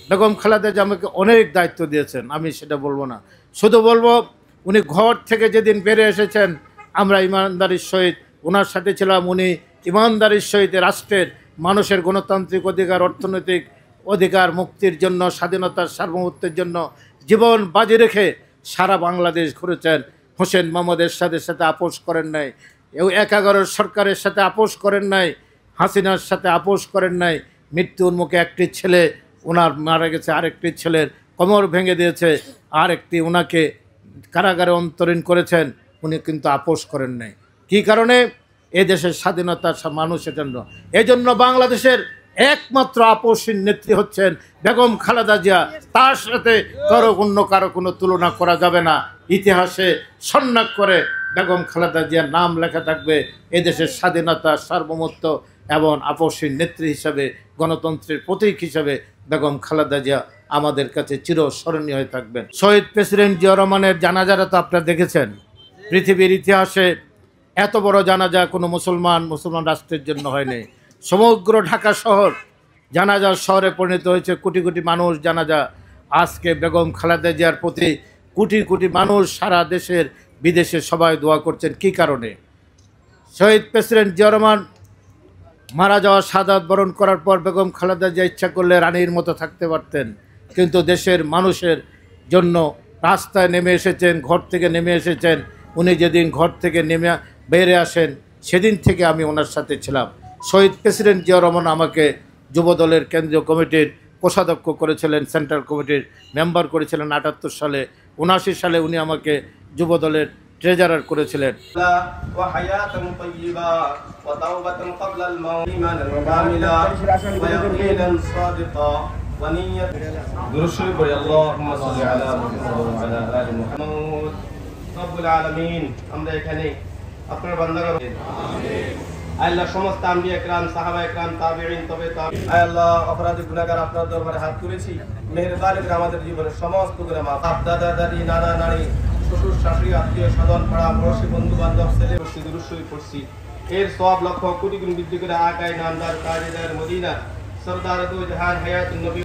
বেগম খালেদা জিয়া আমাকে অনেক দায়িত্ব দিয়েছেন, আমি সেটা বলবো না, শুধু বলবো উনি ঘর থেকে যেদিন বেরিয়ে এসেছেন আমরা ইমানদারির সহিত ওনার সাথে ছিলাম। উনি ইমানদারির সহিত রাষ্ট্রের মানুষের গণতান্ত্রিক অধিকার, অর্থনৈতিক অধিকার, মুক্তির জন্য, স্বাধীনতার সার্বভৌমত্বের জন্য জীবন বাজি রেখে সারা বাংলাদেশ ঘুরেছেন। হোসেন মোহাম্মদ এরশাদের সাথে আপোষ করেন নাই, 11 সরকারের সাথে আপোষ করেন নাই, হাসিনার সাথে আপোষ করেন নাই। মৃত্যু উন্মুখে একটি ছেলে ওনার মারা গেছে, আরেকটি ছেলের কোমর ভেঙে দিয়েছে, আরেকটি ওনাকে কারাগারে অন্তরীণ করেছেন, উনি কিন্তু আপোষ করেন নাই। কী কারণে? এ দেশের স্বাধীনতা মানুষের জন্য। এজন্য বাংলাদেশের একমাত্র আপোষহীন নেত্রী হচ্ছেন বেগম খালেদা জিয়া। তার সাথে কারো কোনো তুলনা করা যাবে না। ইতিহাসে সন্ন্যাস করে বেগম খালেদা জিয়ার নাম লেখা থাকবে এদেশের স্বাধীনতা, সার্বভৌমত্ব এবং আপোষহীন নেত্রী হিসাবে, গণতন্ত্রের প্রতীক হিসাবে বেগম খালেদা জিয়া আমাদের কাছে চিরস্মরণীয় হয়ে থাকবেন। শহীদ প্রেসিডেন্ট জিয়া রহমানের জানাজারা তো আপনারা দেখেছেন। পৃথিবীর ইতিহাসে এত বড় জানাজা কোনো মুসলমান রাষ্ট্রের জন্য হয়নি। সমগ্র ঢাকা শহর জানাজার শহরে পরিণত হয়েছে। কোটি কোটি মানুষ জানাজা। আজকে বেগম খালেদা জিয়ার প্রতি কোটি কোটি মানুষ সারা দেশের বিদেশে সবাই দোয়া করছেন। কী কারণে? শহীদ প্রেসিডেন্ট জিয়া রহমান মারা যাওয়া, শাহাদাত বরণ করার পর বেগম খালেদা জিয়া ইচ্ছা করলে রানীর মতো থাকতে পারতেন, কিন্তু দেশের মানুষের জন্য রাস্তায় নেমে এসেছেন, ঘর থেকে নেমে এসেছেন। উনি যেদিন ঘর থেকে নেমে বেরিয়ে আসেন সেদিন থেকে আমি ওনার সাথে ছিলাম। শহীদ প্রেসিডেন্ট জিয়া রহমান আমাকে যুবদলের কেন্দ্রীয় কমিটির কোষাধ্যক্ষ করেছিলেন, সেন্ট্রাল কমিটির মেম্বার করেছিলেন 78 সালে। 79 সালে উনি আমাকে যুবদলের ট্রেজারার করেছিলেন। আমরা এখানে আপনার বান্দাগণ আল্লাহ সমস্ত আম্বিয়া کرام সাহাবা کرام তাবেঈন তবে আল্লাহ অপরাধী গুনাহগার আপনার দরবারে হাত তুলেছি। মেহেরবানি করে আমাদের জীবনের সমস্ত গুনাহ মাফ। বাপ দাদা দাদি নানা নানি শ্বশুর শাশুড়ি আত্মীয় স্বজন পাড়া পড়শি বন্ধু বান্ধব ছেলে বসে দুরূদ শরীফ পড়ছি। এর সওয়াব লক্ষ কোটি গুণ বৃদ্ধি করে আকায়ে নামদার তাজদার মদিনা সরদার দু জাহান হায়াতুন নবী